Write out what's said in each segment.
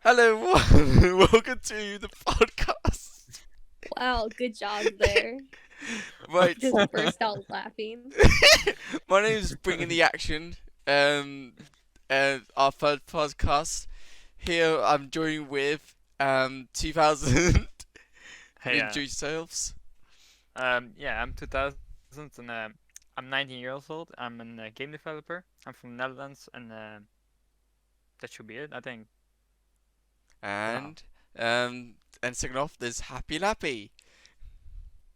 Hello, welcome to the podcast. Wow, good job there. Right, Just burst out laughing. my name is Bringing the Action. Um, our third podcast. Here I'm joined with 2000. Hey, Introduce yourselves. yeah, I'm 2000 and I'm 19 years old. I'm a game developer. I'm from the Netherlands, and that should be it, I think. And and second off, there's Happy Lappy.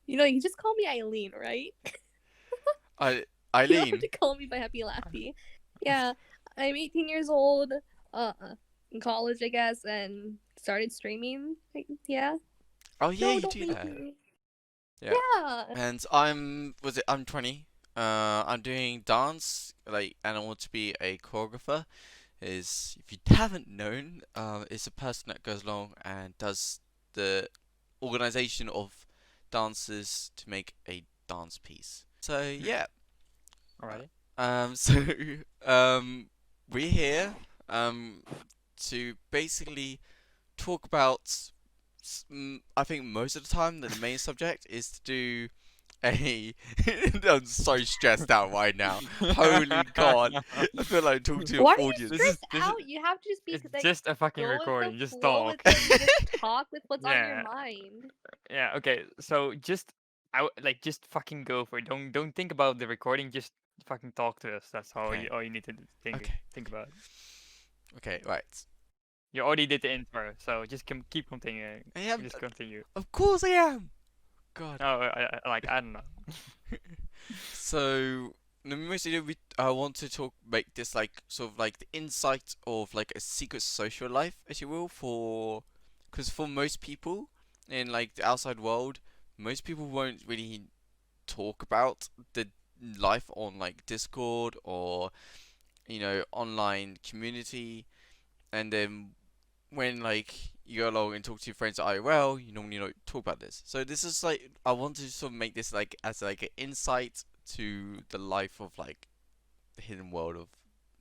You just call me Eileen, right? I You don't have Eileen. to call me by Happy Lappy. Yeah, I'm 18 years old, in college, I guess, and started streaming. Yeah. Oh yeah, No, you don't do make that. me. Yeah. Yeah. And I'm 20. I'm doing dance, and I want to be a choreographer. Is if you haven't known, it's a person that goes along and does the organization of dancers to make a dance piece. So yeah, Alrighty. so um, we're here to basically talk about. I think most of the time that the main subject is to do a. I'm so stressed out right now. Holy God, I feel like talking to an Why are you audience. stressed this is out? You have to just be it's like just a fucking go with the recording. Just flow talk. with it. You just talk with what's on your Yeah, mind. yeah. Okay, so just fucking go for it. Don't think about the recording. Just fucking talk to us. That's Okay. all you need to Okay. think about. Okay. Right. You already did the intro, so just keep continuing. I am. Just continue. Of course I am. God. Oh, I don't know. So, mostly I want to make this like sort of like the insight of like a secret social life, as you will, because for most people in like the outside world, most people won't really talk about the life on like Discord or online community, and then when like you go along and talk to your friends at IRL, you normally don't talk about this. So this is like I want to sort of make this like as like an insight to the life of like the hidden world of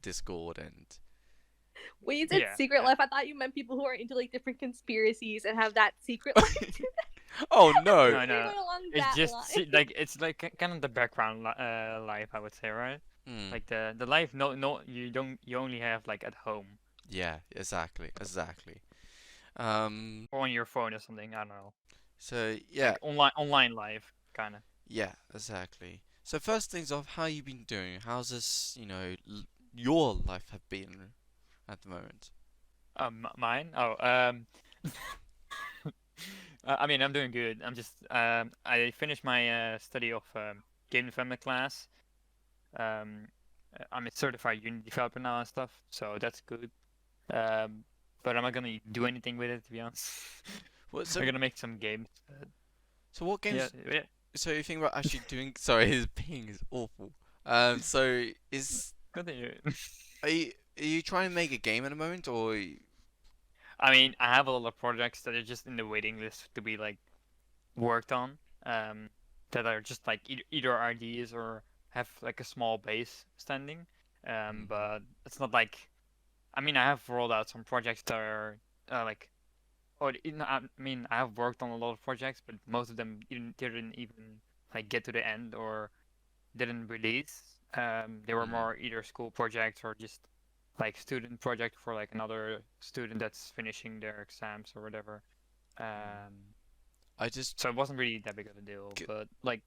Discord and When you said Yeah, secret yeah. life, I thought you meant people who are into like different conspiracies and have that secret life. oh no. No, You're no. going along It's that just line. like it's like kind of the background life, I would say, right? Hmm. Like the life no you only have like at home Yeah, exactly. or on your phone or something. I don't know. So yeah, Like online life kind of. yeah, exactly. So first things off, how you been doing? How's this, your life have been at the moment? Mine. Oh, I mean, I'm doing good. I'm just I finished my study of game development class. Um, I'm a certified Unity developer now and stuff, so that's good. Um, but I'm not gonna do anything with it, to be honest. What I'm so gonna make some games. so what Yeah, games yeah. so you think about actually doing? Sorry, his ping is awful. So is Continue. are you trying to make a game at the moment, or I mean, I have a lot of projects that are just in the waiting list to be like worked on. That are just like either ideas or have like a small base standing. But it's not like I mean, I have rolled out some projects that are like, or I mean, I have worked on a lot of projects, but most of them didn't even like get to the end or didn't release. They were Mhm. more either school projects or just like student project for like another student that's finishing their exams or whatever. Um, I just so it wasn't really that big of a deal, g- but like,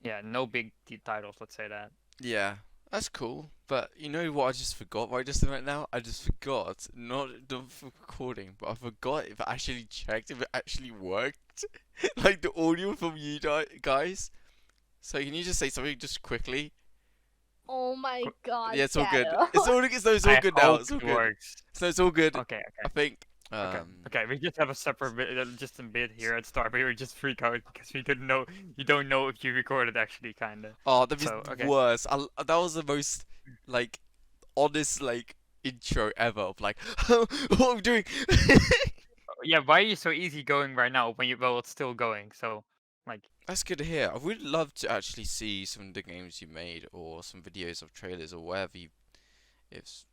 yeah, no big titles, let's say that. yeah, that's cool. But you know what? I just forgot right now. I just forgot not for recording, but I forgot if I actually checked if it actually worked, like the audio from you guys. So can you just say something just quickly? Oh my Qu- god, Yeah, it's all good. Shadow. It's all I good now. hope It's all it good. works. So it's all good. Okay, I think. okay. We just have a separate bit, just a bit here at start, but we just freak out because we didn't know. You don't know if you recorded actually, kinda. Oh, that was So the okay. worst. That was the most like honest like intro ever of like what I'm doing. Yeah, why are you so easy going right now when well it's still going? So like That's good to hear. I would love to actually see some of the games you made or some videos of trailers or whatever you if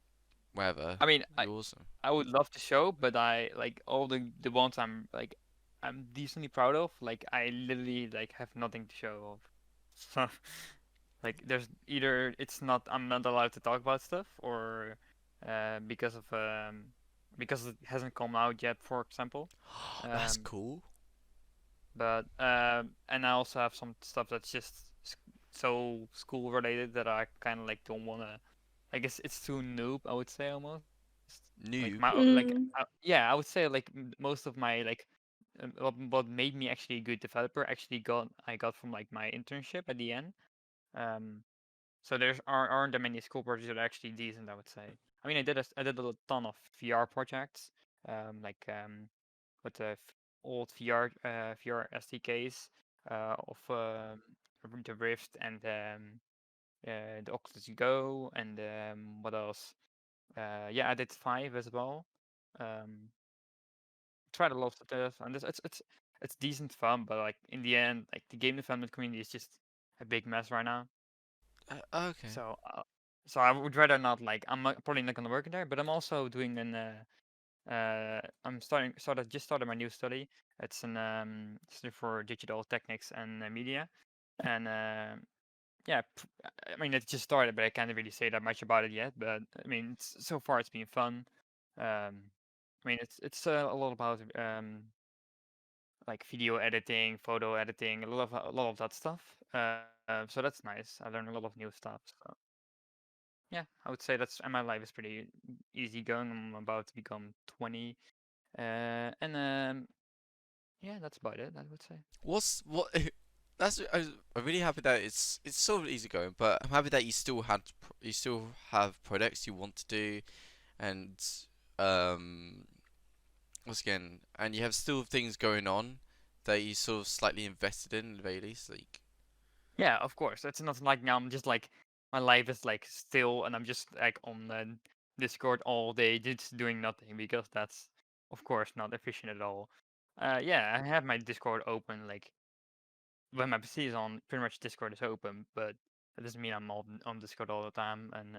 whatever. I mean, It'd be awesome. I would love to show, but I like all the ones I'm decently proud of. Like I literally like have nothing to show off. So like there's either it's not I'm not allowed to talk about stuff, or because of because it hasn't come out yet, for example. That's Um, cool. but and I also have some stuff that's just so school related that I kind of like don't wanna. I guess it's too noob, I would say almost. Like my Noob. Mm. yeah, I would say like most of my like what made me actually a good developer actually I got from like my internship at the end. Um, so aren't that many school projects that are actually decent, I would say. I mean, I did a ton of VR projects, like with old VR SDKs of the Rift and the Oculus Go, and what else? Yeah, I did 5 as well. Um, tried a lot of stuff, and it's decent fun, but like in the end, like the game development community is just a big mess right now. Okay. So so I would rather not like probably not gonna work in there, but I'm also doing an I'm just started my new study. It's an study for digital techniques and media, and yeah, I mean it just started, but I can't really say that much about it yet. But I mean, so far it's been fun. I mean, it's a lot about like video editing, photo editing, a lot of that stuff. So that's nice. I learned a lot of new stuff. So yeah, I would say that's and my life is pretty easy going. I'm about to become 20, and yeah, that's about it. I would say. What's what? That's I'm really happy that it's sort of easy going, but I'm happy that you still you still have projects you want to do, and um once again, and you have still things going on that you sort of slightly invested in at the very least. Like, Yeah, of course. It's not like now I'm just like my life is like still, and I'm just like on Discord all day, just doing nothing because that's of course not efficient at all. Yeah, I have my Discord open like when my PC is on. Pretty much Discord is open, but that doesn't mean I'm on Discord all the time. And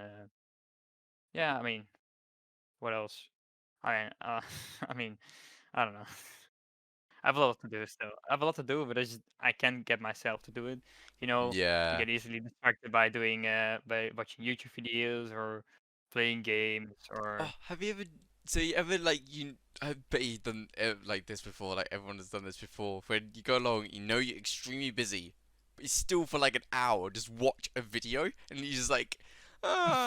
yeah, I mean, what else? I mean, I mean, I don't know. I have a lot to do still. I have a lot to do, but I can't get myself to do it. You know, you yeah. get easily distracted by doing by watching YouTube videos or playing games or Oh, have you ever? So you ever like you? I bet you've done like this before. Like everyone has done this before. When you go along, you know you're extremely busy, but you still for like an hour just watch a video, and you just like,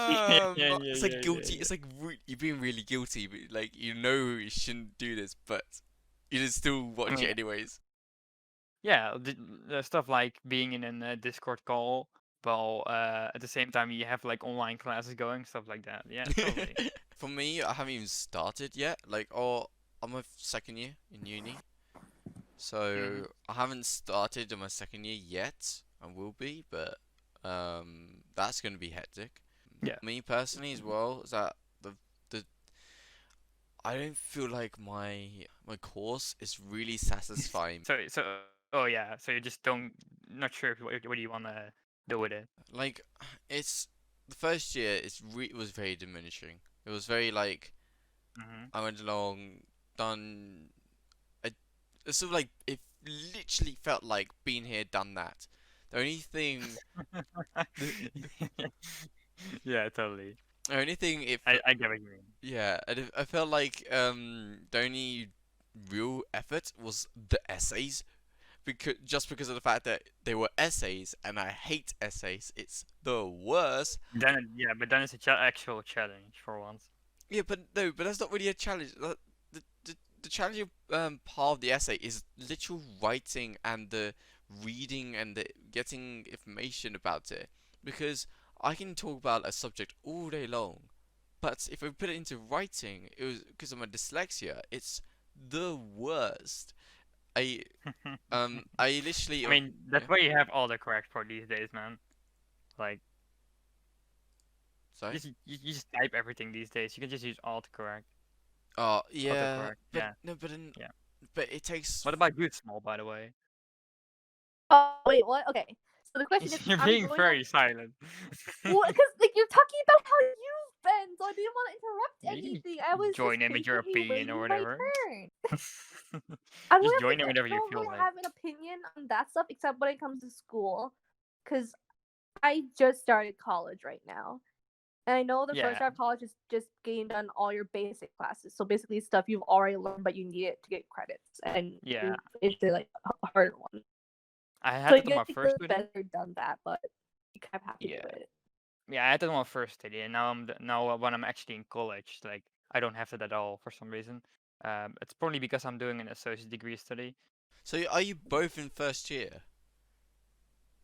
yeah, yeah, it's yeah, like yeah, guilty. yeah. It's like you're being really guilty, but like you know you shouldn't do this, but you just still I watch it mean, anyways. yeah, the stuff like being in a Discord call, while at the same time you have like online classes going, stuff like that. Yeah, totally. For me, I haven't even started yet. Like, oh, I'm a second year in uni. Hmm. So I haven't started on my second year yet. I will be, but that's gonna be hectic. Yeah. Me personally as well is that the I don't feel like my course is really satisfying. So oh yeah, so you just don't not sure if, what do you want to do with it. Like it's the first year it was very diminishing. It was very like Hmm. I went along, done. I, it's sort of like it literally felt like been here, done that. The only thing, the, Yeah, totally. the only thing I get what you mean. yeah, I felt like the only real effort was the essays because of the fact that they were essays and I hate essays. It's the worst. Yeah, but then it's a actual challenge for once. Yeah, but no, but that's not really a challenge. The challenging part of the essay is literal writing and the reading and the getting information about it. Because I can talk about a subject all day long, but if I put it into writing, it was because of my dyslexia. It's the worst. I I literally I mean, yeah. that's why you have all the correct for these days, man. Like, Sorry. you just type everything these days. You can just use autocorrect. Oh yeah, Autocorrect, but yeah, no, but then, yeah. but it takes What about you, small, by the way? Oh wait, what? Okay. So the question is, You're I'm being going on. very silent. Well, because like you're talking about how you've been, so I didn't want to interrupt You can anything. I was just join in with your patiently opinion or waiting my whatever. turn. I don't Just have join in like whatever I you don't feel really like. have an opinion on that stuff except when it comes to school, because I just started college right now. And I know the first Yeah, year of college is just getting done all your basic classes. So basically stuff you've already learned but you need it to get credits and yeah. move into like a harder one. I So had I that on my guess first the study. better done that, but you kind of have to do Yeah, it. yeah. I had that on my first study, and now when I'm actually in college, like I don't have that at all for some reason. It's probably because I'm doing an associate degree study. So are you both in first year?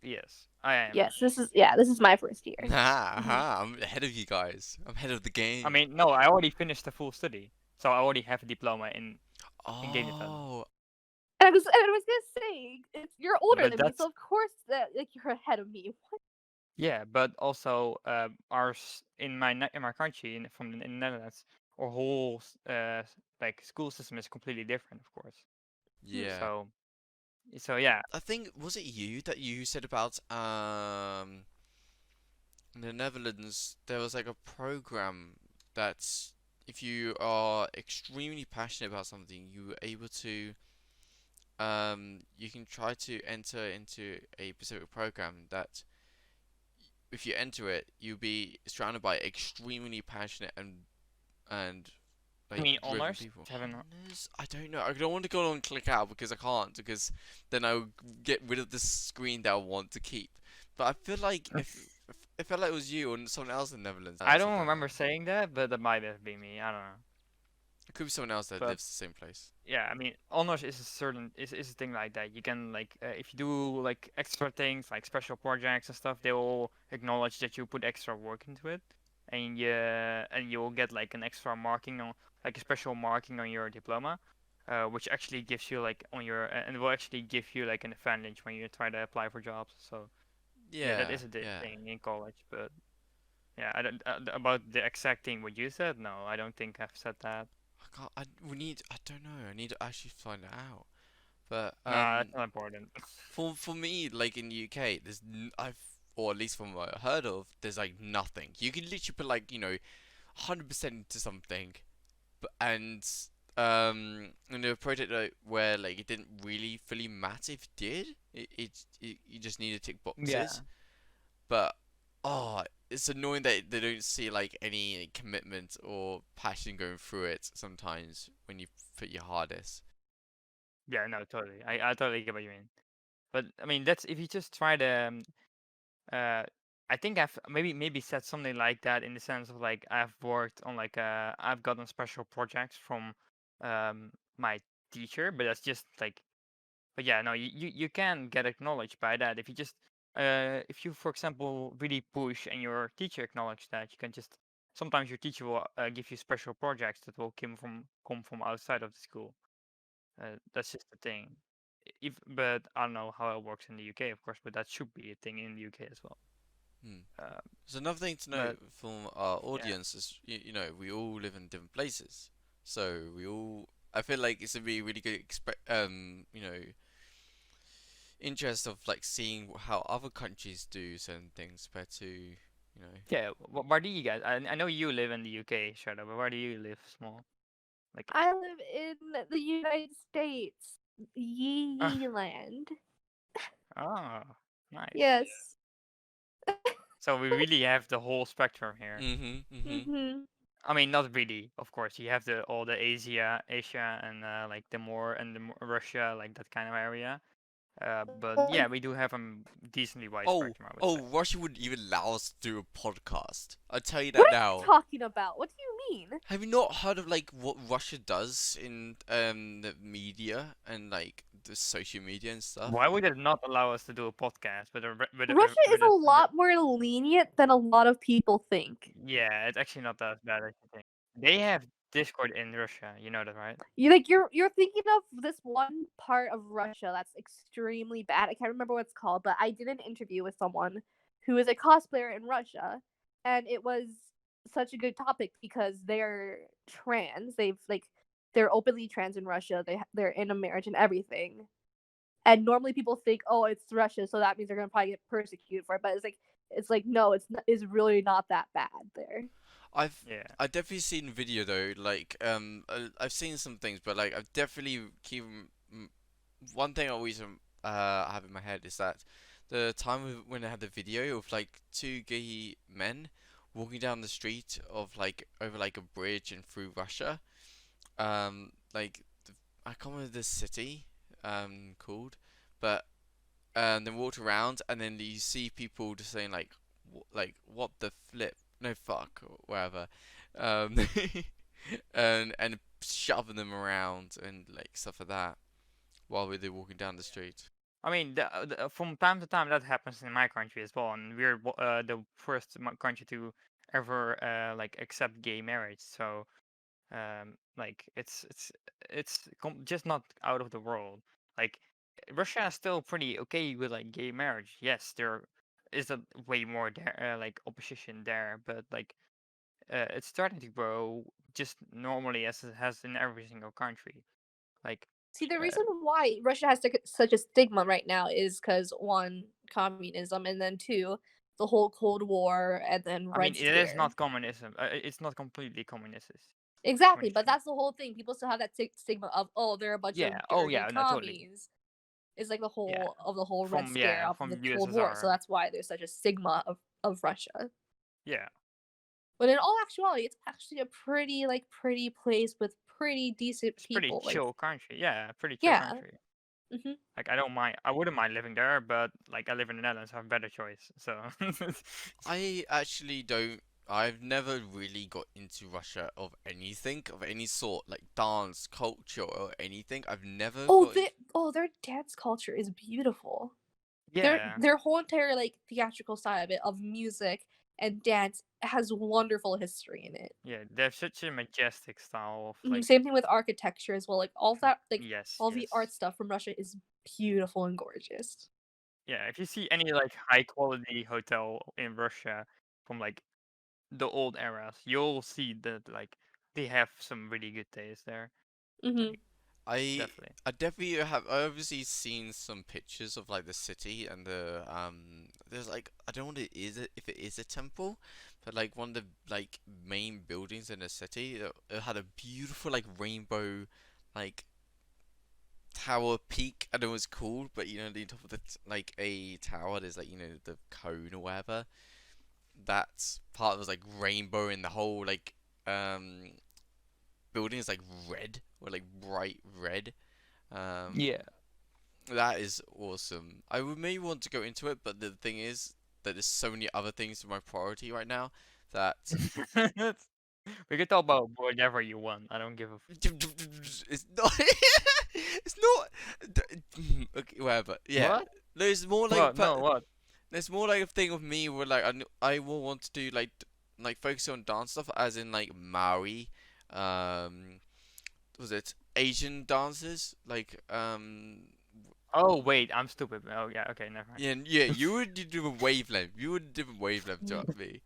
Yes, I am Yes, actually. this is my first year. Nah, Mhm. I'm ahead of you guys. I'm ahead of the I game. mean, no, I already finished the full study, so I already have a diploma in game development. Oh, And I was gonna say, you're older But than me, that's so of course that like you're ahead of me. yeah, but also ours in my country in the Netherlands, our whole like school system is completely different, of course. Hmm. yeah. So yeah, I think was it you that you said about in the Netherlands there was like a program that if you are extremely passionate about something, you were able to you can try to enter into a specific program that if you enter it, you'll be surrounded by extremely passionate and I like mean driven honors people. haven't. Honors? I don't know. I don't want to go on and click out because I can't because then I'll get rid of the screen that I want to keep. But I feel like if it felt like it was you or someone else in the Netherlands I said don't that. remember saying that, but that might have been me. I don't know. It could be someone else that But lives the same place. yeah, I mean, honors is a certain is a thing like that. You can like if you do like extra things like special projects and stuff, they will acknowledge that you put extra work into it, and you'll get like an extra marking on like a special marking on your diploma, which actually gives you like on your and will actually give you like an advantage when you try to apply for jobs. So yeah, that Yeah, is a yeah. thing in college, but yeah, I don't about the exact thing what you said. No, I don't think I've said that. I can't. We need. I don't know. I need to actually find it out. But Nah, that's not important. for me, like in the UK, I've or at least from what I heard of, there's like nothing. You can literally put like 100% into something, but and in a project where like it didn't really fully matter if it did, it you just need to tick Yeah. boxes. But oh, it's annoying that they don't see like any commitment or passion going through it sometimes when you put your hardest. Yeah, no, totally. I totally get what you mean. But I mean, that's if you just try to, uh, I think I've maybe said something like that in the sense of like I've worked on like I've gotten special projects from my teacher, but that's just like, but yeah, no, you can get acknowledged by that if you just if you for example really push and your teacher acknowledge that you can just sometimes your teacher will give you special projects that will come from outside of the school. That's just the thing. If but I don't know how it works in the UK, of course, but that should be a thing in the UK as well. Hmm. Uh, So another thing to but note from our yeah, audience is, we all live in different places, so we all. I feel like it's a really good interest of like seeing how other countries do certain things compared to, yeah. Where do you guys? I know you live in the UK, Shadow, but where do you live? Small, like I live in the United States, Yee land. oh, nice. Yes. So we really have the whole spectrum here. Mm-hmm. Mhm. I mean, not really, of course. You have the all the Asia, and like the more Russia, like that kind of area. But yeah, Like, we do have a decently wide Oh, spectrum, I would say. oh, Russia wouldn't even allow us to do a podcast. I'll tell you what that are you now. talking about? What do you mean? Have you not heard of like what Russia does in the media and like the social media and stuff? Why would it not allow us to do a podcast Russia is a lot more lenient than a lot of people think. yeah, it's actually not that bad as you think. They have Discord in Russia, you know that, right? You're thinking of this one part of Russia that's extremely bad. I can't remember what it's called, but I did an interview with someone who is a cosplayer in Russia, and it was such a good topic because they're trans. They're openly trans in Russia. They're in a marriage and everything, And normally people think, oh, it's Russia, so that means they're gonna probably get persecuted for it. But it's like no, it's really not that bad there. Yeah. I've definitely seen video though. Like I've seen some things, but like I've definitely one thing I always have in my head is that the time when I had the video of like two gay men walking down the street of like over like a bridge and through Russia. Like I can't remember the city called, but they walked around and then you see people just saying like like what the flip, no fuck or whatever, um, and shoving them around and like stuff like that while they're walking down the street. I mean, from time to time that happens in my country as well, and we're the first country to ever like accept gay marriage. So like it's just not out of the world. Like Russia is still pretty okay with like gay marriage. Yes, there is a way more there like opposition there, but like it's starting to grow just normally as it has in every single country. Like See, the uh, reason why Russia has such a stigma right now is because one, communism, and then two, the whole Cold War, and then I mean, Red it is Scare. not communism. It's not completely communist. Exactly, but Communism. that's the whole thing. People still have that stigma of, oh, they're a bunch Yeah. of Oh dirty yeah. No, totally. commies. Is like the Yeah. whole Red Scare of the From Cold War. So USSR. that's why there's such a stigma of Russia. Yeah. But in all actuality, it's actually a pretty place with pretty decent It's pretty people. Like, chill country. Yeah, pretty chill yeah. country. Hmm. Like I don't mind. I wouldn't mind living there, but like I live in the Netherlands, I have a better choice. So I actually don't. I've never really got into Russia of anything of any sort, like dance, culture, or anything. I've never Oh, got into. their dance culture is beautiful. yeah, Their whole entire like theatrical side of it, of music and dance, has wonderful history in it. yeah. They have such a majestic style of like Same thing with architecture as well. Like all that, like yes, all the art yes. stuff from Russia is beautiful and gorgeous. Yeah, if you see any like high quality hotel in Russia from like the old eras, you'll see that like they have some really good taste there. Hmm. Like I definitely. I definitely have. I obviously seen some pictures of like the city and the There's like I don't know what it is if it is a temple, but like one of the like main buildings in the city. It had a beautiful like rainbow, like tower peak. I don't know what it's called, but you know the top of the like a tower. There's like the cone or whatever. That part was like rainbow, and the whole like um building is like red or like bright red. Um, Yeah. that is awesome. I would maybe want to go into it, but the thing is that there's so many other things in my priority right now that We could talk about whatever you want. I don't give a. it's not. It's not. Okay, whatever. Yeah, What? there's more like What? No, what? there's more like a thing of me where like I will want to do like focus on dance stuff as in like Maori, um, was it Asian dances like Oh wait, I'm stupid. Oh yeah, okay, never mind. yeah, yeah, you would do a wavelength. You would do a wavelength to me.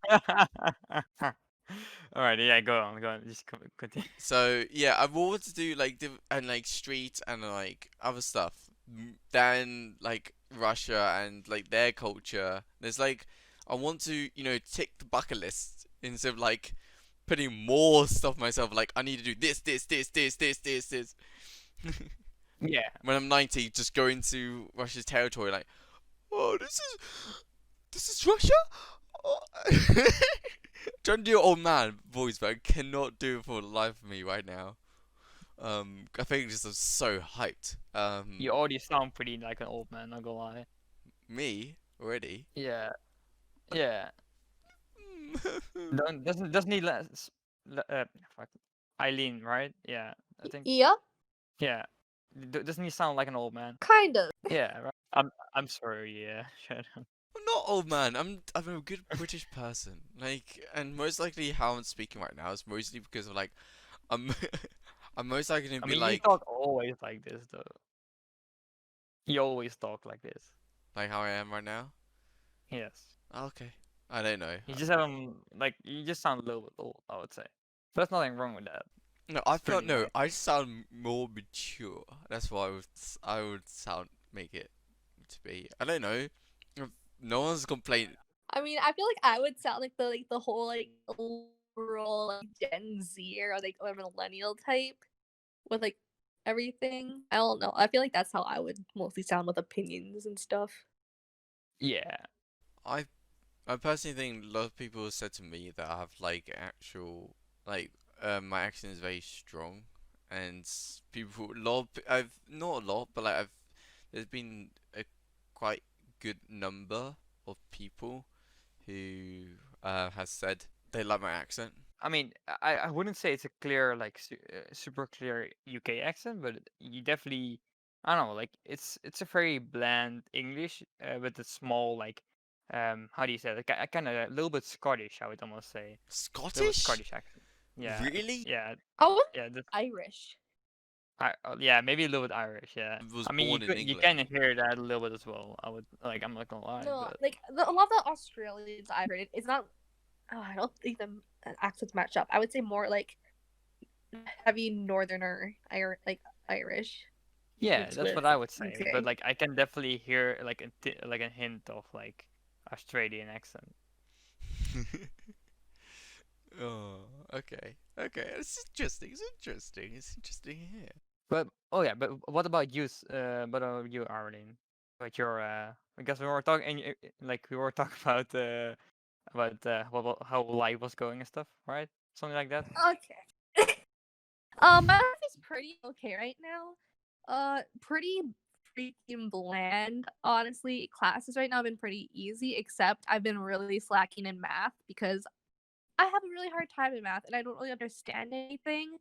All right, yeah, go on. Just continue. So yeah, I want to do like and like street and like other stuff than like Russia and like their culture. There's like I want to tick the bucket list instead of like putting more stuff myself. Like I need to do this. Yeah, When I'm 90, just go into Russia's territory like, oh, this is Russia. Oh. Trying to do old man voice, but I cannot do it for the life of me right now. I think just I'm so hyped. you already sound pretty like an old man. Not gonna lie. Me already. Yeah, yeah. Doesn't he fuck. Eileen, right? Yeah, I think. Yeah, Yeah. Doesn't he sound like an old man? kind of. Yeah, right. I'm sorry. Yeah, shut up. I'm not old man. I'm a good British person. Like, and most likely how I'm speaking right now is mostly because of like I'm I'm most likely gonna I be mean, you like talk always like this, though. You always talk like this. how I am right now. Yes. Okay, I don't know. You just have like you just sound a little bit old, I would say. There's nothing wrong with that. No, I It's feel pretty no. nice. I sound more mature. That's why I would sound make it to be. I don't know. No one's complained. I mean, I feel like I would sound like the whole like liberal like Gen Z or like or millennial type with like everything. I don't know. I feel like that's how I would mostly sound with opinions and stuff. Yeah. I I personally think a lot of people have said to me that I have like actual like my accent is very strong, and people a lot of, I've not a lot, but like I've there's been a quite good number of people who has said they like my accent. I mean, I wouldn't say it's a clear, like, super clear UK accent, but you definitely, I don't know, like, it's a very bland English, with a small, like, how do you say it? Like, a kind of a little bit Scottish, I would almost say. Little Scottish? Scottish accent. Yeah, Really? yeah, Oh, yeah. That's, Irish. yeah, maybe a little bit Irish. Yeah. I was I mean, born in you England. can hear that a little bit as well. I would like. I'm not gonna lie, No, but like a lot of the Australians I've heard it's not. Oh, I don't think the accents match up. I would say more like heavy northerner, like Irish yeah, mixed that's with what I would say. But UK. like, I can definitely hear like like a hint of like Australian accent. Oh, okay. Okay, it's interesting. It's interesting. It's interesting here. But oh yeah, but what about you? What about you, Arlene? Like your I guess we were talking, like we were talking about how life was going and stuff, right? Something like that. Okay. My life is pretty okay right now. Pretty freaking bland. Honestly, classes right now have been pretty easy, except I've been really slacking in math because I have a really hard time in math and I don't really understand anything.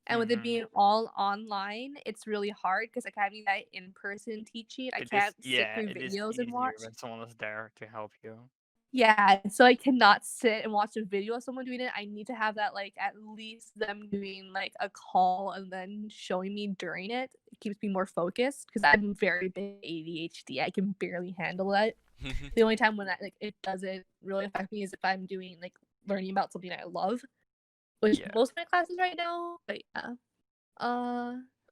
And with it Mm-hmm. being all online, it's really hard because like having that in-person teaching, I It is, can't sit yeah, through it is videos and easier watch. when someone is there to help you. Yeah, so I cannot sit and watch a video of someone doing it. I need to have that like at least them doing like a call and then showing me during it. It keeps me more focused because I'm very big ADHD. I can barely handle it. The only time when like it doesn't really affect me is if I'm doing like learning about something I love, which Yeah. most of my classes right now. But yeah,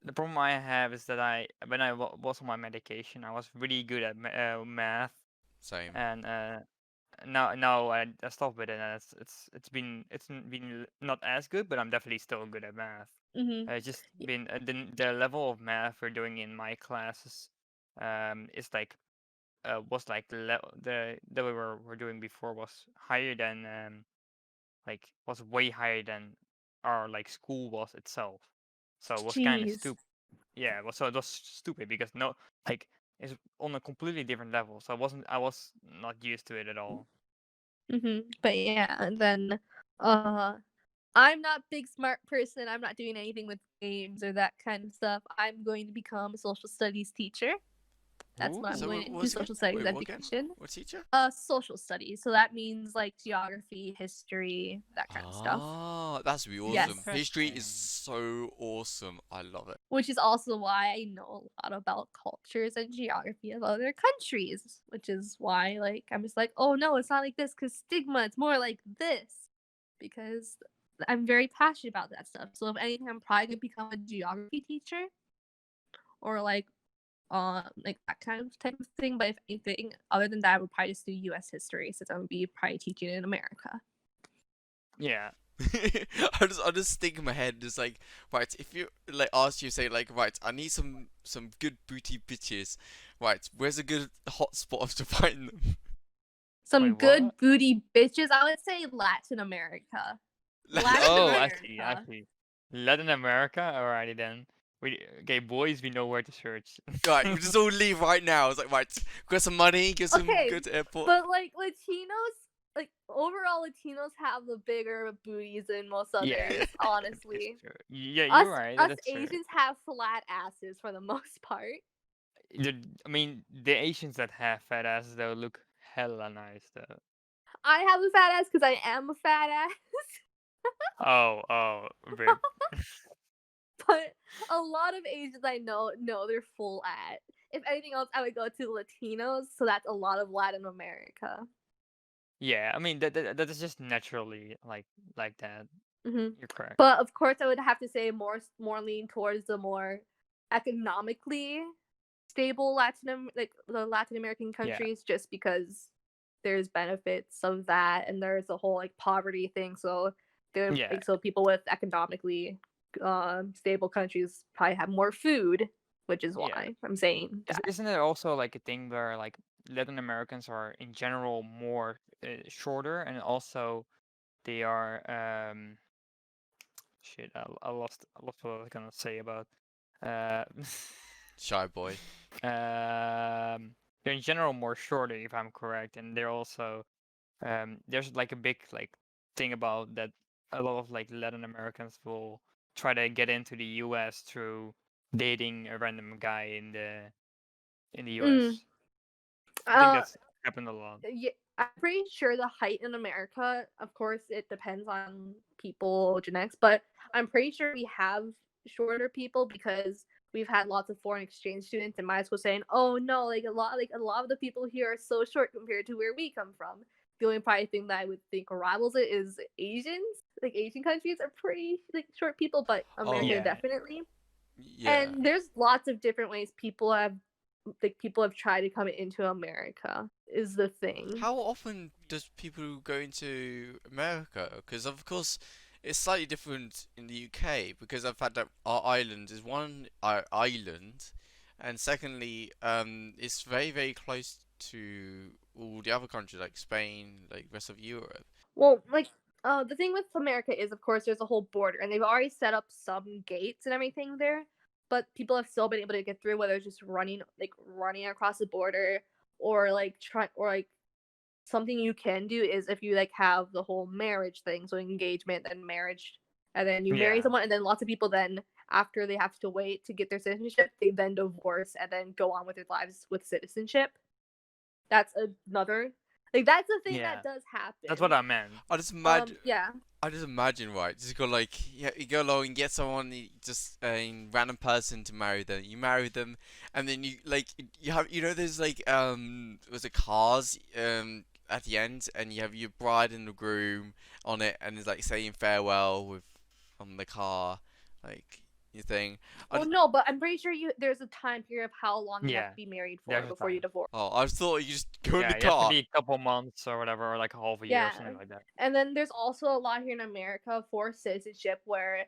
The problem I have is that when I was on my medication, I was really good at math, Same. and now I stopped with it, and it's been not as good, but I'm definitely still good at math. mm-hmm. It's just been the level of math we're doing in my classes, is like was like the that we were doing before was higher than like was way higher than our like school was itself. So it was kind of Jeez. stupid. Yeah, it was stupid because no, like it's on a completely different level. So I was not used to it at all. Mm-hmm. But yeah, and then uh I'm not big smart person. I'm not doing anything with games or that kind of stuff. I'm going to become a social studies teacher. That's what I'm So going what to do, was again? social studies Wait, what again? education. What teacher? Social studies. So that means like geography, history, that kind of stuff. Ah, that's really Yes. awesome. History is Interesting. so awesome. I love it. Which is also why I know a lot about cultures and geography of other countries. Which is why like I'm just like, oh no, it's not like this because stigma, it's more like this. Because I'm very passionate about that stuff. So if anything, I'm probably gonna become a geography teacher or like that kind of type of thing. But if anything other than that, I would probably just do U.S. history since I'm gonna be probably teaching in America. Yeah. I just think in my head, just like, right, if you like ask you, say like, right, I need some good booty bitches, right? Where's a good hot spot to find them? Some Wait, good what? booty bitches. I would say Latin America. Latin Oh, I see. I America. see. Latin America. Alrighty then. Okay, boys, we know where to search. Right, we just all leave right now. It's like, right, get some money, get some Okay, good airport. but like Latinos, like overall Latinos have the bigger booties than most Yeah, others. it's Honestly, true. Yeah, us you're right. us That's true. Asians have flat asses for the most part. I mean, the Asians that have fat asses though look hella nice though. I have a fat ass because I am a fat ass. Rip. But a lot of Asians I know they're full at. If anything else, I would go to Latinos, so that's a lot of Latin America. Yeah, I mean that is just naturally like that. hmm You're correct. But of course, I would have to say more lean towards the more economically stable like the Latin American Yeah. countries, just because there's benefits of that, and there's a whole like poverty thing. So there, Yeah. like, so people with economically stable countries probably have more food, which is Yeah. why I'm saying that. Isn't it also like a thing where like Latin Americans are in general more shorter, and also they are shit. I lost what I was gonna say about uh Shy boy. they're in general more shorter, if I'm correct, and they're also there's like a big like thing about that a lot of like Latin Americans will try to get into the US through dating a random guy in the Mm. US. I think Uh, that's happened a lot. yeah, I'm pretty sure the height in America, of course, it depends on people genetics, but I'm pretty sure we have shorter people because we've had lots of foreign exchange students in my school saying, "Oh no, like a lot of the people here are so short compared to where we come from." The only probably thing that I would think rivals it is Asians. Like Asian countries are pretty like short people, but America Yeah. definitely. Yeah. And there's lots of different ways people have tried to come into America is the thing. How often does people go into America? Because of course, it's slightly different in the UK because of the fact that our island is one island, and secondly, it's very very close to all the other countries like Spain, like rest of Europe. Well, like the thing with America is, of course, there's a whole border, and they've already set up some gates and everything there, but people have still been able to get through, whether it's just running across the border, or like try or like something you can do is if you like have the whole marriage thing, so engagement then marriage, and then you marry Yeah. someone, and then lots of people then after they have to wait to get their citizenship, they then divorce and then go on with their lives with citizenship. That's another that's the thing Yeah. that does happen. That's what I meant. I just imagine. Yeah. I just imagine, right? Just go like, yeah, you go along and get someone, just a random person to marry them. You marry them, and then you have, there's like was it cars at the end, and you have your bride and the groom on it, and it's like saying farewell with on the car, like you thing. Well, no, but I'm pretty sure there's a time period of how long you have Yeah. to be married for There's a before you time. divorce. Oh, I just thought you just go in Yeah, the you have to car. be a couple months or whatever, or like half a year or Yeah. something like that. And then there's also a lot here in America for citizenship where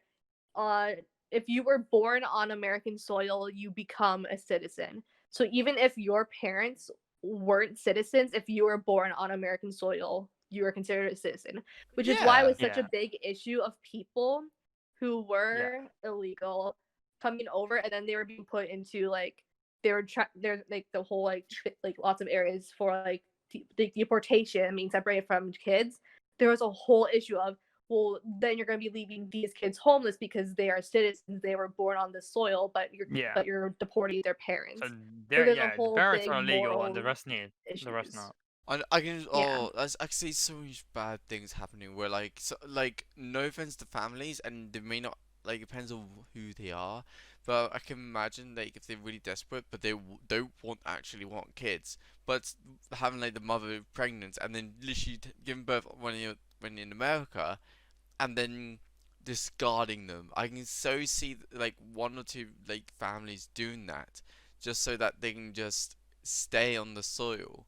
uh if you were born on American soil, you become a citizen. So even if your parents weren't citizens, if you were born on American soil, you were considered a citizen, which is why it Yeah. was such a Yeah. big issue of people who Yeah. were illegal coming over, and then they were being put into like they're like the whole like lots of areas for like deportation, being separated from kids. There was a whole issue of, well, then you're going to be leaving these kids homeless because they are citizens, they were born on this soil, but Yeah. you're deporting their parents. So So there, there's a yeah, the whole parents big are legal and the moral rest need, the rest issues. not. I can Yeah. I see so much bad things happening where like no offense to families and they may not like depends on who they are, but I can imagine like if they're really desperate but they don't actually want kids, but having like the mother pregnant and then literally giving birth when you're in America and then discarding them. I can so see like one or two like families doing that just so that they can just stay on the soil.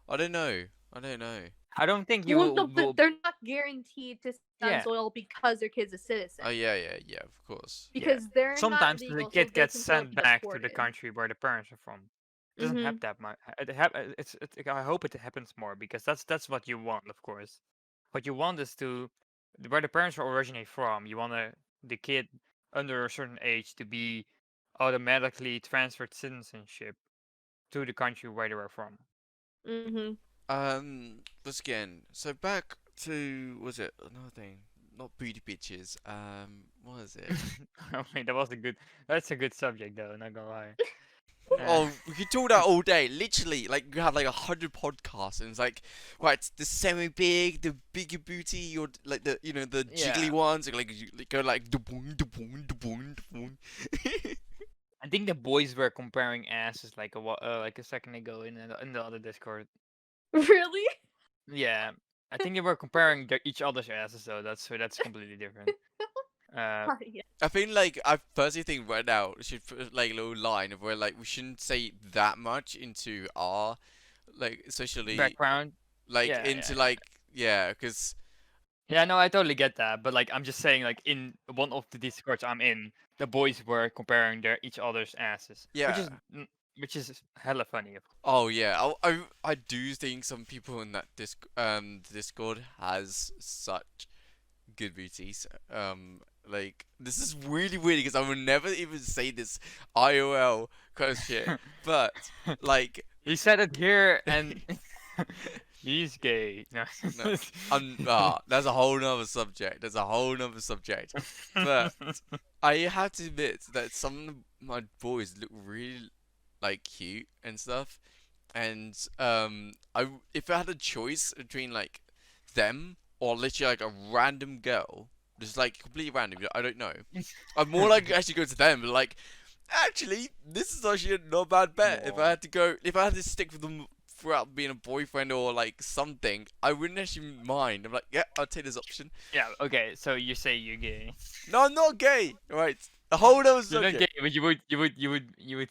I don't know. I don't know. I don't think you Well, no, but will. they're not guaranteed to stay on Yeah. soil because their kid's a citizen. Oh yeah, of course. Yeah. Because they're Sometimes not the legal, so kid they gets can still sent be back to the deported. country where the parents are from. It doesn't Mm-hmm. have that much. I hope it happens more because that's what you want, of course. What you want is to where the parents originate from. You want the kid under a certain age to be automatically transferred citizenship to the country where they were from. Mm-hmm. Let's again. So back to was it another thing? Not booty bitches. What is it? I mean, that's a good subject though. Not gonna lie. Oh, we could talk that all day. Literally, like you have like 100 podcasts, and it's like, right, the semi-big, the bigger booty, or like the the jiggly Yeah. ones, like you go like da boom, da boom, da boom, da boom. I think the boys were comparing asses like like a second ago in the other Discord. Really? Yeah, I think they were comparing each other's asses, so that's completely different. Yeah. I think like I personally think right now we should put like a little line of where like we shouldn't say that much into our like socially Background. like Yeah, yeah, into yeah. like yeah because Yeah, no, I totally get that. But like, I'm just saying, like, in one of the Discords I'm in, the boys were comparing their each other's asses, yeah. which is hella funny. Oh yeah, I do think some people in that Discord has such good booties. Like this is really weird because I would never even say this IOL kind of shit, but like He said it here, and he's gay. No. no, that's a whole nother subject. That's a whole nother subject. But I have to admit that some of my boys look really like cute and stuff. And if I had a choice between like them or literally like a random girl, just like completely random, I don't know. I'd more like actually go to them, but like actually this is actually a not bad bet. If I had to go, if I had to stick with them throughout being a boyfriend or like something, I wouldn't actually mind. I'm like, yeah, I'll take this option. Yeah. Okay. So you say you're gay. No, I'm not gay. Right, a whole other You're not gay, subject. but you would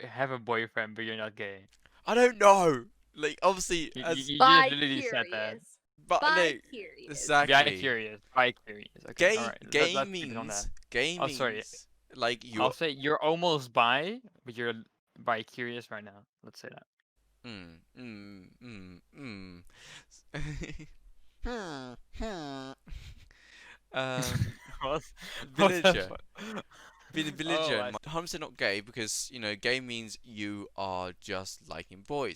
have a boyfriend, but you're not gay. I don't know. Like obviously as, You just Bi literally said that. curious. but no, Bi curious. Very exactly. curious. Quite curious. Okay. All right. Gay Let's keep it on that. gay Oh, sorry. means like I'll you're say you're almost bi, but you're bi curious right now. Let's say that. mm, mm, mm, mm. Hmm, hmm. What? What the Villager. fuck? Villager. Oh, I 100% not gay because you know gay means you are just liking boys.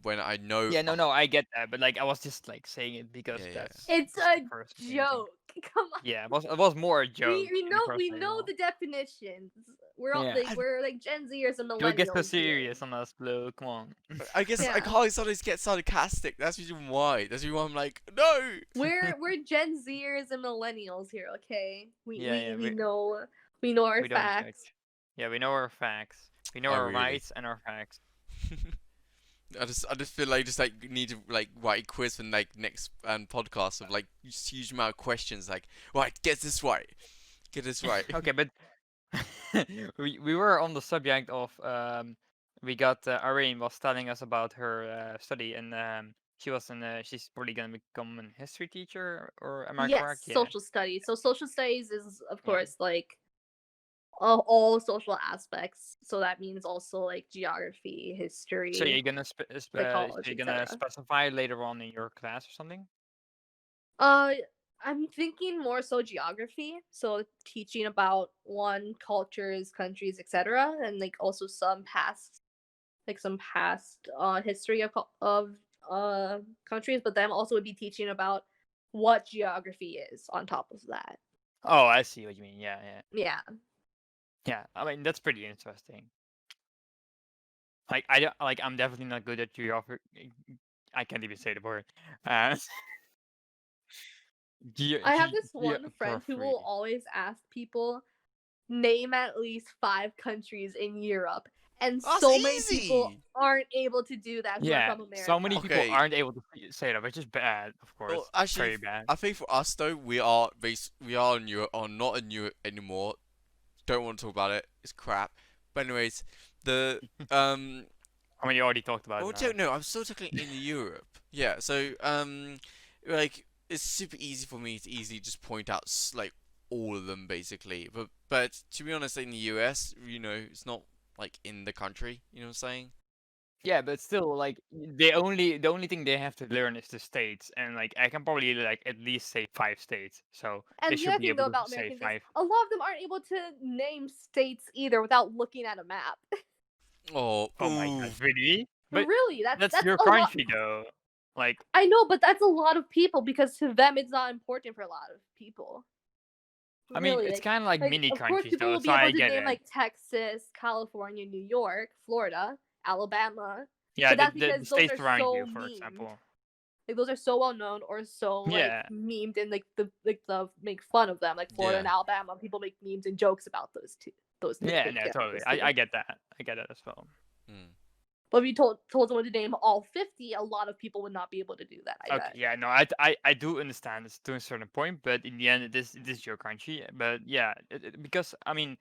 When I know. Yeah, no, I get that, but like I was just like saying it because Yeah, yeah. that's It's just the a first thing I think. joke. Come on. Yeah, it was more a joke We in the know first we place. know the definitions. We're all Yeah. like we're like Gen Zers and Don't get so millennials here. serious on us, Blue. Come on. I guess I Yeah. can't sometimes get sarcastic. That's the reason why. That's the reason why I'm like, no. We're Gen Zers and millennials here, okay? Yeah, We know our we don't facts. judge. Yeah, we know our facts. We know Oh, our really? rights and our facts. I just feel like just like need to like write a quiz for like next podcast of like huge amount of questions like right get this right, Okay, but we were on the subject of we got Irene was telling us about her study, and she's probably gonna become a history teacher, or am I Yes, correct? Yeah. social studies. So social studies is of Yeah. course like all social aspects. So that means also like geography, history, So you're gonna psychology, you're gonna etc. specify later on in your class or something? Uh, I'm thinking more so geography. So teaching about one cultures, countries, etc., and like also some past, history of countries. But then also would be teaching about what geography is on top of that. Oh, I see what you mean. Yeah, yeah, Yeah. yeah. I mean, that's pretty interesting. Like I'm definitely not good at geography. I can't even say the word. Uh, I have this one friend who will geography. always ask people name at least 5 countries in Europe, and That's so many people easy. aren't able to do that who are Yeah, from America. so many people Okay. aren't able to say that, which is bad, of course. Well, actually, Very bad. I think for us though, we are in Europe, or not in Europe anymore. Don't want to talk about it. It's crap. But anyways, the I mean, you already talked about oh it. don't know. I'm still talking in Europe. Yeah. So like it's super easy for me to easily just point out like all of them basically. But to be honest, in the US, you know, it's not like in the country. You know what I'm saying? Yeah, but still, like the only thing they have to learn is the states, and like I can probably like at least say 5 states, so they And the should other be thing though able to about say Americans is 5. a lot of them aren't able to name states either without looking at a map. Oh, Oh my ooh. god, really? But Really, that's your a lot. country though. Like, I know, but that's a lot of people because to them it's not important for a lot of people. I mean, Really, it's kind of like mini of course countries people though, will be so I able to get name it. like Texas, California, New York, Florida, Alabama. Yeah, But that's the because those states are around so you, for memed. example. Like those are so well known or so like Yeah. memed and like the make fun of them. Like Florida and Yeah. Alabama, people make memes and jokes about those two Yeah, big no, totally. those I two. get that. I get that as well. Mm. But if you told someone to name all 50, a lot of people would not be able to do that. I Okay, bet. yeah, no, I do understand this to a certain point, but in the end, it is your country. But yeah, because I mean,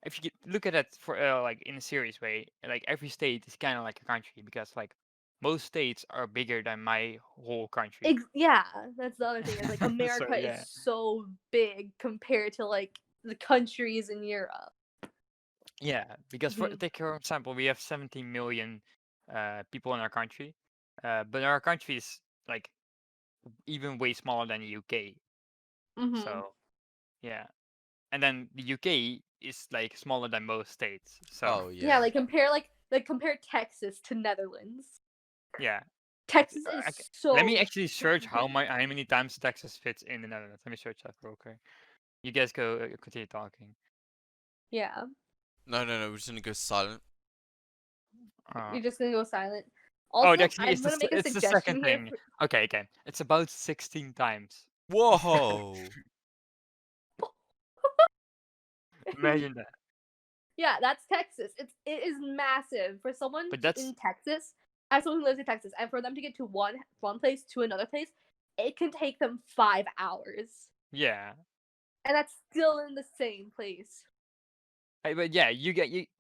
if you look at it for like in a serious way, like every state is kind of like a country because like most states are bigger than my whole country. Yeah, that's the other thing. Is like So America is yeah, so big compared to like the countries in Europe. yeah, because Mhm. take for example, we have 17 million people in our country, but our country is like even way smaller than the UK. Mhm. So yeah, and then the UK is like smaller than most states. So Oh Yeah, yeah. like compare Texas to Netherlands. yeah, Texas is okay. Let me so actually search how many times Texas fits in the Netherlands. Let me search that real quick. You guys go continue talking. yeah. No, no, no. We're just gonna go silent. Uh, You're just gonna go silent. oh, Also, actually, I'm gonna make a it's the second suggestion here. thing. Okay, okay. It's about 16 times. Whoa. Imagine that. Yeah, that's Texas. It is massive for someone But that's in Texas. As someone who lives in Texas, and for them to get to one place to another place, it can take them 5 hours, yeah. and that's still in the same place. But yeah,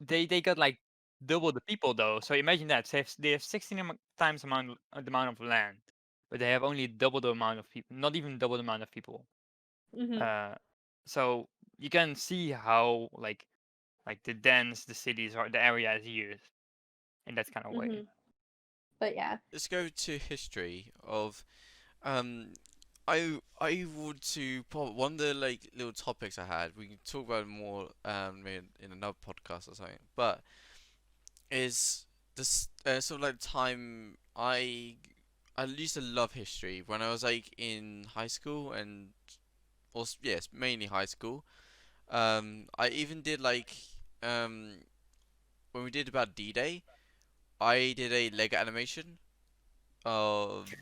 they got like double the people though. So imagine that they have 16 times the amount of land, but they have only double the amount of people. Not even double the amount of people. Mhm. Uh, so you can see how like the dense the cities or the area is used in that kind of way. Mhm. But yeah. Let's go to history of um. I want to one of the like little topics I had. We can talk about it more in another podcast or something. But is this sort of like time I used to love history when I was like in high school and also yes mainly high school. I even did like um when we did about D-Day, I did a Lego animation of.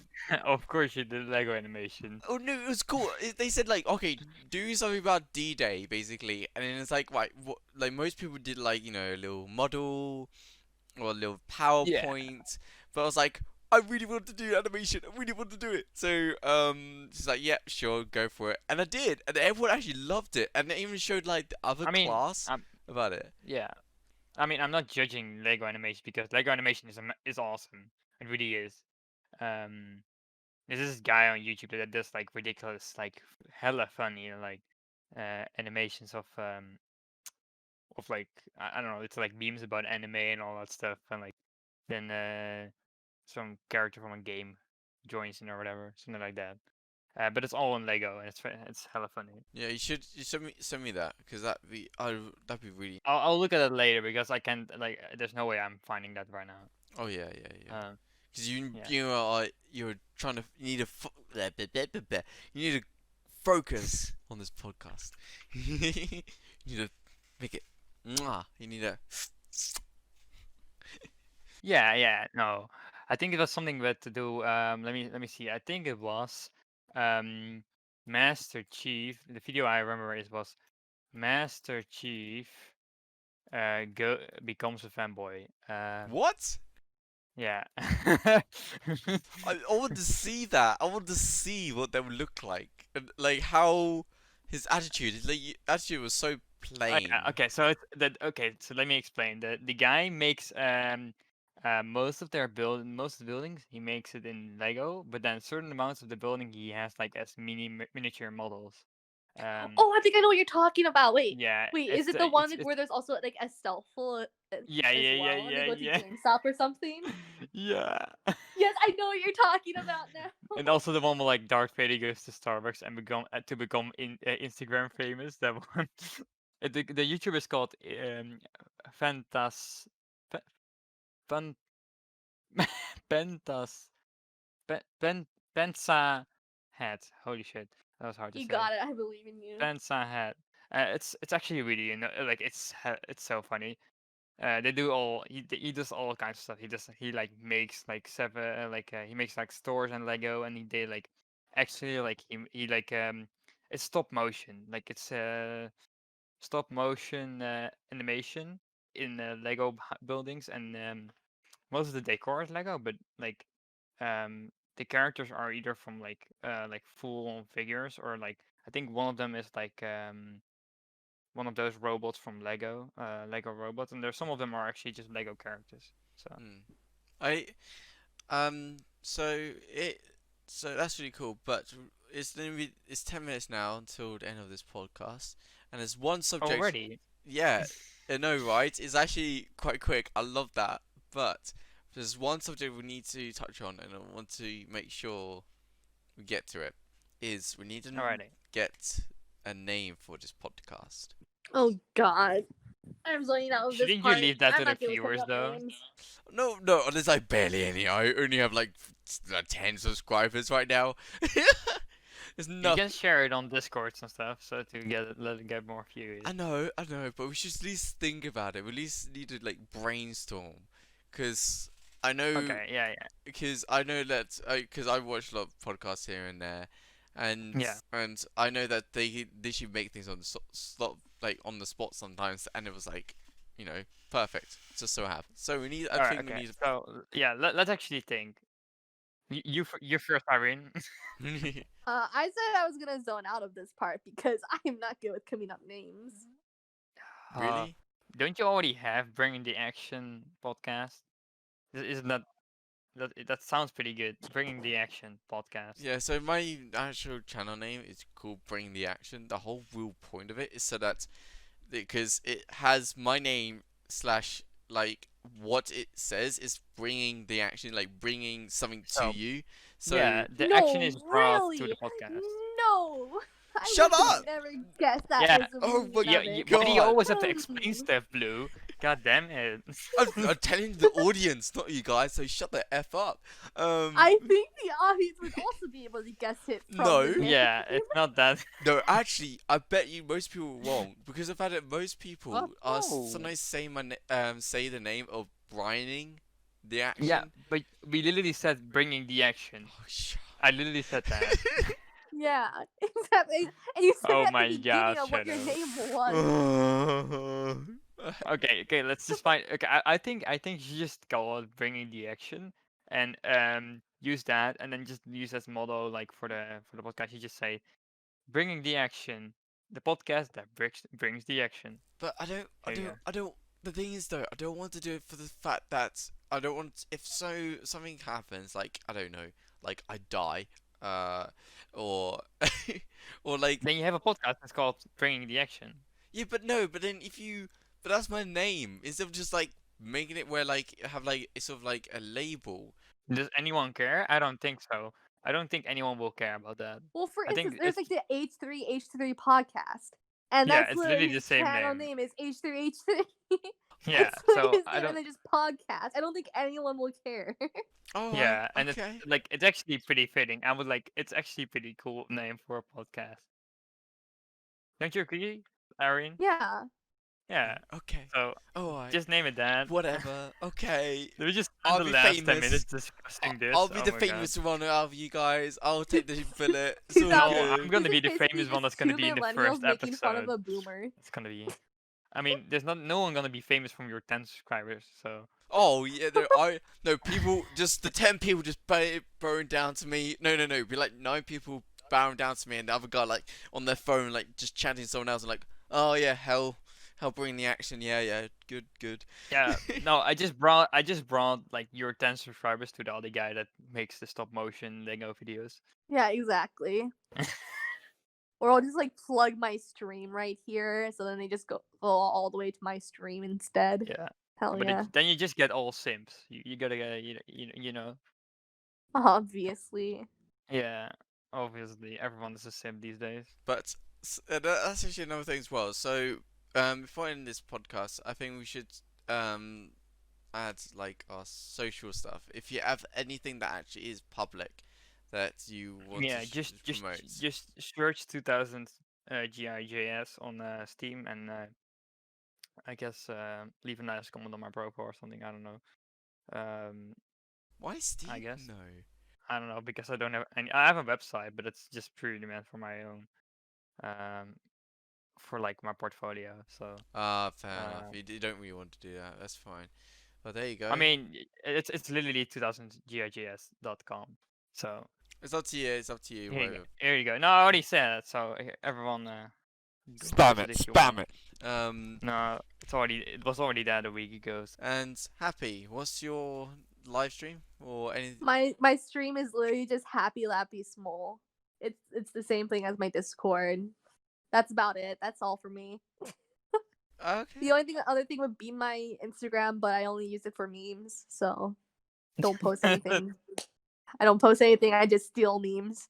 Of course, you did Lego animation. Oh no, it was cool. They said like, okay, do something about D-Day basically, and then it's like, right, what? Like most people did like a little model or a little Yeah. PowerPoint, but I was like, I really want to do animation. I really want to do it. So she's like, yeah, sure, go for it, and I did, and everyone actually loved it, and they even showed like the other I mean, class about it. yeah. I mean, I'm not judging Lego animation because Lego animation is awesome. It really is. Um, there's this guy on YouTube that does like ridiculous, like hella funny, like animations of like I don't know, it's like memes about anime and all that stuff, and like then some character from a game joins in or whatever, something like that. But it's all in Lego and it's hella funny. Yeah, you send me that because that'd be really. I'll look at it later because I can't like there's no way I'm finding that right now. Oh yeah, yeah, yeah. Uh, Because you yeah. you are you're trying to you need to blah, blah, blah, blah, blah. You need to focus on this podcast. You need to make it. Mwah. You need to. Yeah, yeah, no. I think it was something with to do. Let me see. I think it was um, Master Chief. The video I remember is was Master Chief go becomes a fanboy. What? Yeah. I want to see that. I want to see what that would look like, and like how his attitude. His like, attitude was so Oh, yeah, plain. okay, so it's that okay, so let me explain. The guy makes most of the buildings he makes it in Lego, but then certain amounts of the building he has like as miniature models. Um Oh, I think I know what you're talking about. Wait, yeah, wait, is it's it the one it's where there's also like a cell full yeah, as yeah, yeah, well, and they yeah, go to yeah. GameStop or something? Yeah. Yes, I know what you're talking about now. And also the one where like Darth Vader goes to Starbucks and become Instagram famous. That one. The YouTuber is called Fantas Fan Pentas Pen Pensa Head. Holy shit, that was hard to You say. got it. I believe in you. Pensa Head. It's actually really like it's so funny. They do all he does all kinds of stuff. He like makes like he makes like stores and Lego and he did like actually like he like it's stop motion like it's stop motion animation in Lego buildings and most of the decor is Lego, but like the characters are either from like full figures, or like I think one of them is like one of those robots from Lego, Lego robots, and there's some of them are actually just Lego characters. So Hmm. I so it so that's really cool, but it's 10 minutes now until the end of this podcast, and there's one subject. already, Yeah, I know, right? It's actually quite quick. I love that, but there's one subject we need to touch on, and I want to make sure we get to it. Is we need to already. get a name for this podcast. Oh God, I'm zoning out of this Shouldn't you part. leave that I'm to the not good with coming viewers up though? names. No, there's like barely any. I only have like 10 subscribers right now. There's You nothing. can share it on Discords and stuff, so to let it get more views. I know, but we should at least think about it. We at least need to like brainstorm, because I know, Okay, yeah, because I know that because I watch a lot of podcasts here and there, yeah. and I know that they should make things on the slot like on the spot sometimes, and it was like, perfect. Just so happened. So we need. I All right, think we okay. need. So yeah, let's actually think. You first, Irene. I said I was gonna zone out of this part because I am not good with coming up names. Really? Don't you already have Bringing the Action podcast? Isn't that sounds pretty good? Bringing the Action podcast. Yeah, so my actual channel name is called Bring the Action. The whole real point of it is so that because it has my name slash like what it says is bringing the action, like bringing something to So you. So yeah, the No, action is brought to really? the podcast. No, I shut would have up! never guessed that Yeah. was the Oh meaning my of Yeah, it. why do you God. always have to explain stuff, Blue? God damn it. I'm telling the audience, not you guys. So shut the f up. I think the audience would also be able to guess it from No. the name. Yeah, it's not that. No, actually, I bet you most people won't because of fact that most people What? are No. sometimes say say the name of Brining the action. Yeah, but we literally said Bringing the Action. Oh, shut I literally said that. Yeah, exactly. And you said Oh it at my the beginning gosh, of what your Shadow. name was. Okay, let's just find. Okay, I think you just call it Bringing the Action, and use that, and then just use as motto like for the podcast. You just say Bringing the Action, the podcast that brings the action. But I don't, I There you don't, go. I don't. The thing is, though, I don't want to do it for the fact that I don't want. If something happens, like I don't know, like I die, or or like Then you have a podcast that's called Bringing the Action. yeah, but no, but then but that's my name instead of just like making it where like have like it's sort of like a label. Does anyone care? I don't think so. I don't think anyone will care about that. Well, for I think instance, there's it's like the H3 podcast, and yeah, that's it's literally literally the his same channel name. name is H3H3. Yeah, That's literally so his I name, don't. and then just podcast. I don't think anyone will care. Oh, Yeah, and okay. it's like it's actually pretty fitting. I would like it's actually pretty cool name for a podcast. Don't you agree, Irene? Yeah. Yeah. Okay. So All right. just name it that. Whatever. Okay. Did we just I'll spend the be last 10 famous. minutes discussing this? I'll be Oh the my god. famous one out of you guys. I'll take the bullet. It's all 2000 No, I'm good. gonna This be is the basically famous one just that's gonna two be in the millennials first making fun of episode. a boomer. It's gonna be. I mean, there's no one gonna be famous from your 10 subscribers, so. Oh yeah, no people just the 10 people just bowing down to me. No, be like 9 people bowing down to me, and the other guy like on their phone like just chanting someone else and like, oh yeah, hell, bring the action. Yeah, good. Yeah, no, I just brought like your 10 subscribers to the other guy that makes the stop motion Lego videos. Yeah, exactly. Or I'll just like plug my stream right here, so then they just go all the way to my stream instead. Yeah. Hell But yeah. then you just get all simps. You gotta get you know. Obviously. Yeah, obviously everyone is a simp these days. But that's actually another thing as well. So before I end this podcast, I think we should add like our social stuff. If you have anything that actually is public that you want Yeah, to promote. just search 2000 GIJS on Steam, and I guess leave a nice comment on my profile or something. I don't know. Why Steve? I guess. No. I don't know, because I don't have any. I have a website, but it's just purely meant for my own, for like my portfolio. So Ah, fair enough. uh, You don't really want to do that. That's fine. But there you go. I mean, it's literally 2000gigs.com. So It's up to you. It's up to you. here you go. Whatever. Here you go. No, I already said it. So everyone use Spam it it. if you Spam want. it. No, it was already there a week ago. And Happy, what's your live stream or any? My stream is literally just Happy Lappy Small. It's the same thing as my Discord. That's about it. That's all for me. Okay. The only other thing would be my Instagram, but I only use it for memes, so don't post anything. I don't post anything. I just steal memes.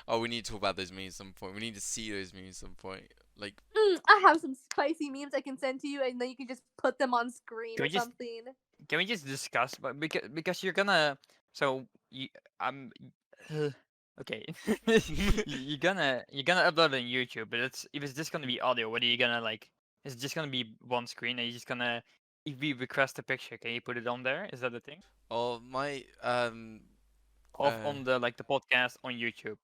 Oh, we need to talk about those memes at some point. We need to see those memes at some point. Like, I have some spicy memes I can send to you, and then you can just put them on screen Can or we just- something. Can we just discuss? But because you're gonna you okay you're gonna upload it on YouTube, but if it's just gonna be audio, what are you gonna like? Is it just gonna be one screen? Are you just gonna if we request a picture, can you put it on there? Is that the thing? oh my On the the podcast on YouTube?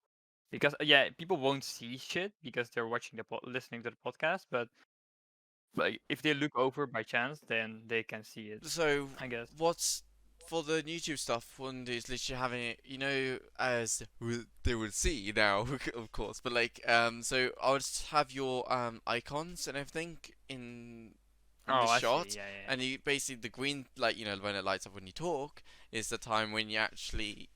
Because yeah, people won't see shit because they're watching listening to the podcast, but like if they look over by chance, then they can see it. So I guess. what's for the YouTube stuff? One is literally having it, as they will see now, of course. But like, so I would have your icons and everything in Oh, the I shot, see. Yeah, yeah. and you basically the green, like when it lights up when you talk, is the time when you actually,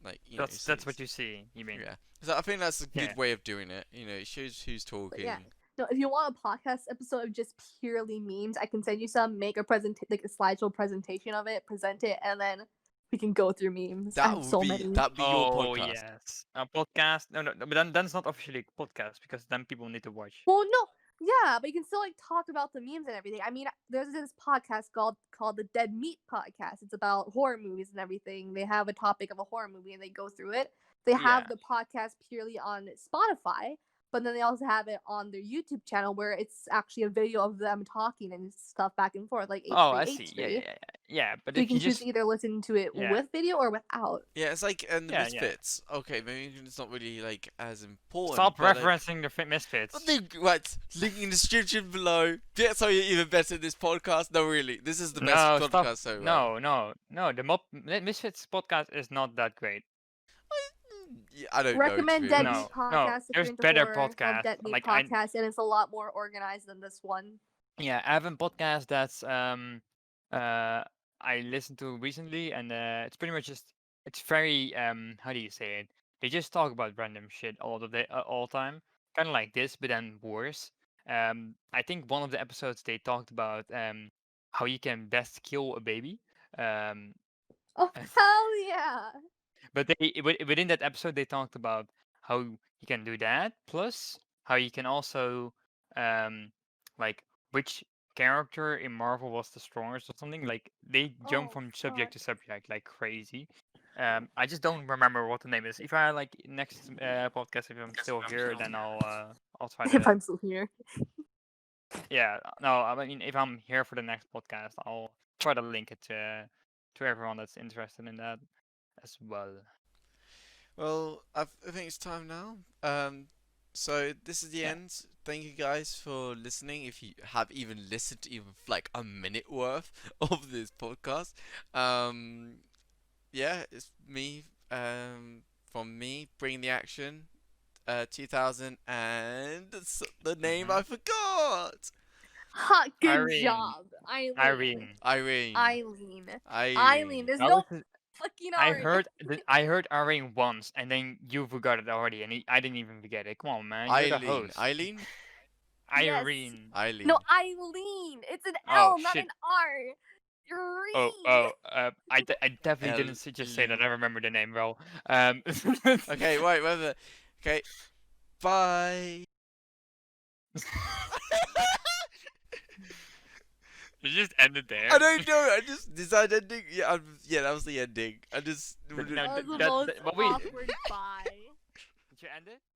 like That's what you see. You mean? Yeah. So I think that's a Yeah. good way of doing it. It shows who's talking. yeah. No, if you want a podcast episode of just purely memes, I can send you some, make a like a slideshow presentation of it, present it, and then we can go through memes. I That have would so be many. that'd be your Oh podcast. yes, a podcast. No, but then it's not officially a podcast because then people need to watch. Well, no, yeah, but you can still like talk about the memes and everything. I mean, there's this podcast called the Dead Meat Podcast. It's about horror movies and everything. They have a topic of a horror movie and they go through it. They have Yeah. the podcast purely on Spotify, but then they also have it on their YouTube channel where it's actually a video of them talking and stuff back and forth, like Oh, I H3, see. Yeah. But So you if can you choose just to either listen to it Yeah. with video or without. Yeah, it's like the Yeah, yeah. Misfits. Okay, maybe it's not really like as important. stop but, like, referencing the Misfits. Right, link in the description below. Get so you're even better at this podcast. No, really, this is the best No, podcast stop. so far. No. The Misfits podcast is not that great. Yeah, I don't Recommend know. Dead No, Meat no, Podcast if there's you're into better horror. Called podcasts, Dead Meat like, Podcast, and it's a lot more organized than this one. Yeah, I have a podcast that's I listened to recently, and it's pretty much just it's very how do you say it? They just talk about random shit all the day, all the time, kind of like this, but then worse. I think one of the episodes they talked about how you can best kill a baby. Um, Oh hell yeah! but within that episode they talked about how you can do that, plus how you can also like which character in Marvel was the strongest or something. Like they jump Oh, from subject to fuck. subject like crazy. I just don't remember what the name is. If I like next podcast, if I'm still here, then I'll try If to. I'm still here. Yeah, no, I mean if I'm here for the next podcast, I'll try to link it to everyone that's interested in that as well. Well, I think it's time now. So this is the Yeah. end. Thank you guys for listening. If you have even listened to even like a minute worth of this podcast, yeah, it's me. From me, bring the action. 2000 and the name I forgot. Ha! Good Irene. job, Eileen. Irene. Eileen. Eileen. There's That no was his- fucking I Irene. heard I heard Irene once, and then you forgot it already, and I didn't even forget it. Come on, man, you're the host. Eileen. Yes. Irene. Eileen. No, Eileen. It's an Oh, L, not shit. an R. Irene. I definitely didn't just say that. Eileen. I remember the name well. Okay, wait, wait. Okay, bye. You just ended there. I don't know. I just decided ending. Yeah, yeah, that was the ending. I just. No, That was the that- most but wait. awkward bye. Did you end it?